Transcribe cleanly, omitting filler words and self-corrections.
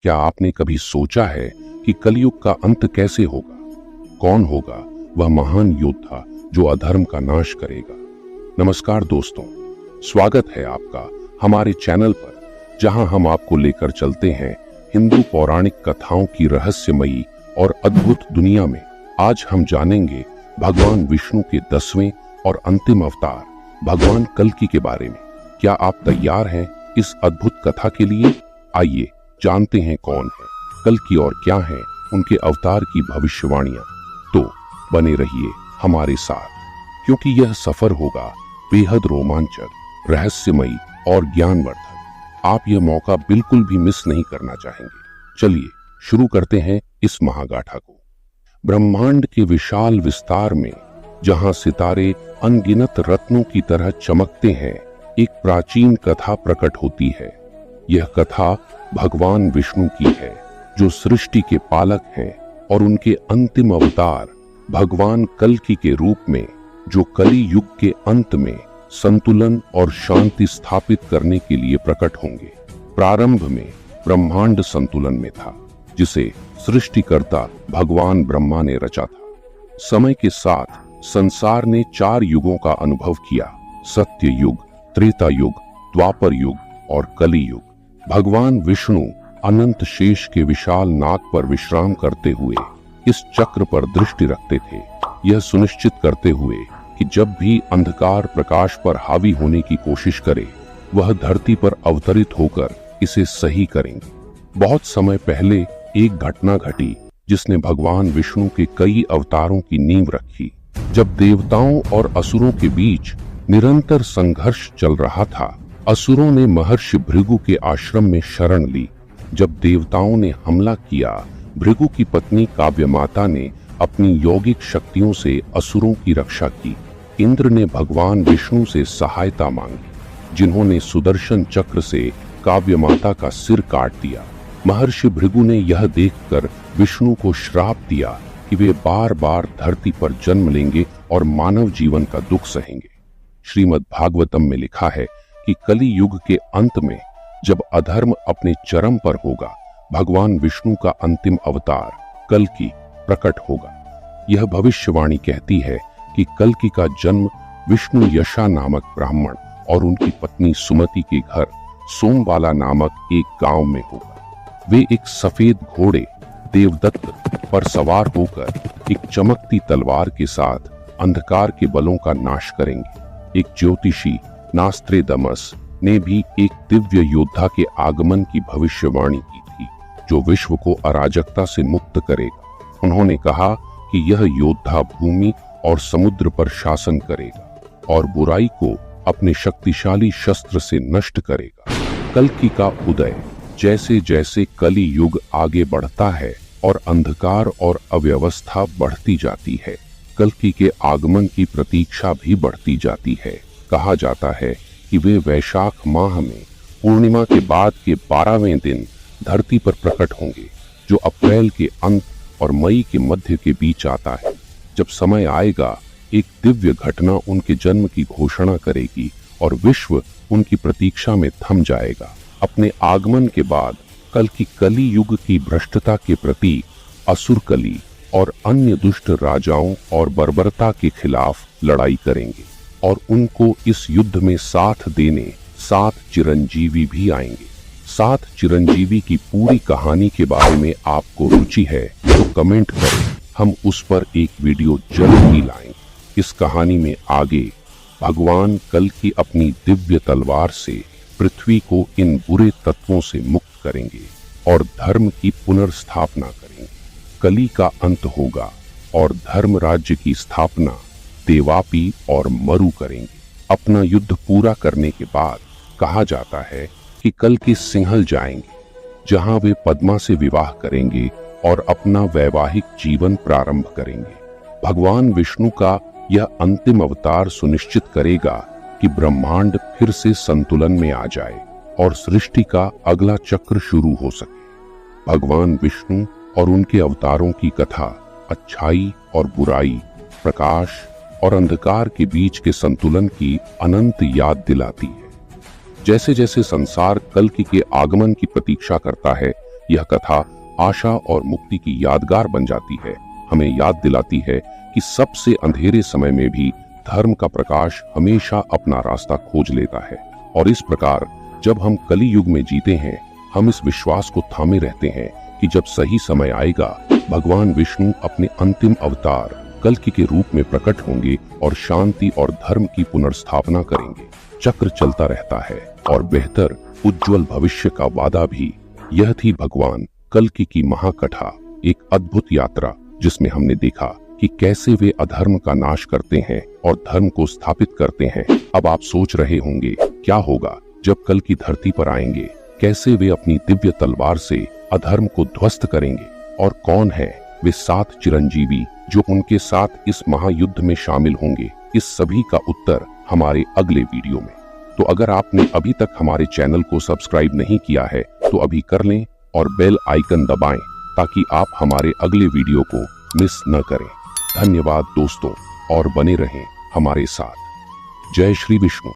क्या आपने कभी सोचा है कि कलयुग का अंत कैसे होगा? कौन होगा वह महान योद्धा जो अधर्म का नाश करेगा? नमस्कार दोस्तों, स्वागत है आपका हमारे चैनल पर, जहां हम आपको लेकर चलते हैं हिंदू पौराणिक कथाओं की रहस्यमयी और अद्भुत दुनिया में। आज हम जानेंगे भगवान विष्णु के 10वें और अंतिम अवतार भगवान कल्कि के बारे में। क्या आप तैयार हैं इस अद्भुत कथा के लिए? आइए जानते हैं कौन है कल्कि और क्या है उनके अवतार की भविष्यवाणियां। तो बने रहिए हमारे साथ, क्योंकि यह सफर होगा बेहद रोमांचक, रहस्यमयी और ज्ञानवर्धक। आप यह मौका बिल्कुल भी मिस नहीं करना चाहेंगे। चलिए शुरू करते हैं इस महागाथा को। ब्रह्मांड के विशाल विस्तार में, जहां सितारे अनगिनत रत्नों की तरह चमकते हैं, एक प्राचीन कथा प्रकट होती है। यह कथा भगवान विष्णु की है, जो सृष्टि के पालक हैं, और उनके अंतिम अवतार भगवान कल्कि के रूप में, जो कली युग के अंत में संतुलन और शांति स्थापित करने के लिए प्रकट होंगे। प्रारंभ में ब्रह्मांड संतुलन में था, जिसे सृष्टिकर्ता भगवान ब्रह्मा ने रचा था। समय के साथ संसार ने 4 युगों का अनुभव किया: सत्य युग, त्रेता युग, द्वापर युग और कली युग। भगवान विष्णु अनंत शेष के विशाल नाग पर विश्राम करते हुए इस चक्र पर दृष्टि रखते थे, यह सुनिश्चित करते हुए कि जब भी अंधकार प्रकाश पर हावी होने की कोशिश करे, वह धरती पर अवतरित होकर इसे सही करेंगे। बहुत समय पहले एक घटना घटी जिसने भगवान विष्णु के कई अवतारों की नींव रखी। जब देवताओं और असुरों के बीच निरंतर संघर्ष चल रहा था, असुरों ने महर्षि भृगु के आश्रम में शरण ली। जब देवताओं ने हमला किया, भृगु की पत्नी काव्यमाता ने अपनी यौगिक शक्तियों से असुरों की रक्षा की। इंद्र ने भगवान विष्णु से सहायता मांगी, जिन्होंने सुदर्शन चक्र से काव्यमाता का सिर काट दिया। महर्षि भृगु ने यह देखकर विष्णु को श्राप दिया कि वे बार बार धरती पर जन्म लेंगे और मानव जीवन का दुख सहेंगे। श्रीमद् भागवतम में लिखा है कि कली युग के अंत में, जब अधर्म अपने चरम पर होगा, भगवान विष्णु का अंतिम अवतार कल्कि प्रकट होगा। यह भविष्यवाणी कहती है कि कल्कि का जन्म विष्णु यशा नामक ब्राह्मण और उनकी पत्नी सुमति के घर सोमबाला नामक एक गांव में होगा। वे एक सफेद घोड़े देवदत्त पर सवार होकर एक चमकती तलवार के साथ अंधकार के बलों का नाश करेंगे। एक ज्योतिषी नास्त्रेदमस ने भी एक दिव्य योद्धा के आगमन की भविष्यवाणी की थी, जो विश्व को अराजकता से मुक्त करेगा। उन्होंने कहा कि यह योद्धा भूमि और समुद्र पर शासन करेगा और बुराई को अपने शक्तिशाली शस्त्र से नष्ट करेगा। कल्कि का उदय। जैसे जैसे कली युग आगे बढ़ता है और अंधकार और अव्यवस्था बढ़ती जाती है, कल्कि के आगमन की प्रतीक्षा भी बढ़ती जाती है। कहा जाता है कि वे वैशाख माह में पूर्णिमा के बाद के 12वें दिन धरती पर प्रकट होंगे, जो अप्रैल के अंत और मई के मध्य के बीच आता है। जब समय आएगा, एक दिव्य घटना उनके जन्म की घोषणा करेगी और विश्व उनकी प्रतीक्षा में थम जाएगा। अपने आगमन के बाद कल्कि कली युग की भ्रष्टता के प्रतीक असुर कली और अन्य दुष्ट राजाओं और बर्बरता के खिलाफ लड़ाई करेंगे, और उनको इस युद्ध में साथ देने 7 चिरंजीवी भी आएंगे। 7 चिरंजीवी की पूरी कहानी के बारे में आपको रुचि है तो कमेंट करें, हम उस पर एक वीडियो जल्द ही लाएंगे। इस कहानी में आगे भगवान कल्कि अपनी दिव्य तलवार से पृथ्वी को इन बुरे तत्वों से मुक्त करेंगे और धर्म की पुनर्स्थापना करेंगे। कली का अंत होगा और धर्म राज्य की स्थापना देवापी और मरु करेंगे। अपना युद्ध पूरा करने के बाद कहा जाता है कि कल्कि सिंहल जाएंगे, जहां वे पद्मा से विवाह करेंगे और अपना वैवाहिक जीवन प्रारंभ करेंगे। भगवान विष्णु का यह अंतिम अवतार सुनिश्चित करेगा कि ब्रह्मांड फिर से संतुलन में आ जाए और सृष्टि का अगला चक्र शुरू हो सके। भगवान विष्णु और उनके अवतारों की कथा अच्छाई और बुराई, प्रकाश और अंधकार के बीच के संतुलन की अनंत याद दिलाती है। जैसे जैसे संसार कल्कि के आगमन की प्रतीक्षा करता है, यह कथा आशा और मुक्ति की यादगार बन जाती है, हमें याद दिलाती है कि सबसे अंधेरे समय में भी धर्म का प्रकाश हमेशा अपना रास्ता खोज लेता है। और इस प्रकार जब हम कली युग में जीते हैं, हम इस विश्वास को थामे रहते हैं कि जब सही समय आएगा, भगवान विष्णु अपने अंतिम अवतार कल्कि के रूप में प्रकट होंगे और शांति और धर्म की पुनर्स्थापना करेंगे। चक्र चलता रहता है और बेहतर उज्जवल भविष्य का वादा भी। यह थी भगवान कल्कि की महाकथा, एक अद्भुत यात्रा जिसमें हमने देखा कि कैसे वे अधर्म का नाश करते हैं और धर्म को स्थापित करते हैं। अब आप सोच रहे होंगे क्या होगा जब कल्कि धरती पर आएंगे, कैसे वे अपनी दिव्य तलवार से अधर्म को ध्वस्त करेंगे और कौन है वे 7 चिरंजीवी जो उनके साथ इस महायुद्ध में शामिल होंगे। इस सभी का उत्तर हमारे अगले वीडियो में। तो अगर आपने अभी तक हमारे चैनल को सब्सक्राइब नहीं किया है तो अभी कर लें और बेल आइकन दबाएं ताकि आप हमारे अगले वीडियो को मिस न करें। धन्यवाद दोस्तों, और बने रहें हमारे साथ। जय श्री विष्णु।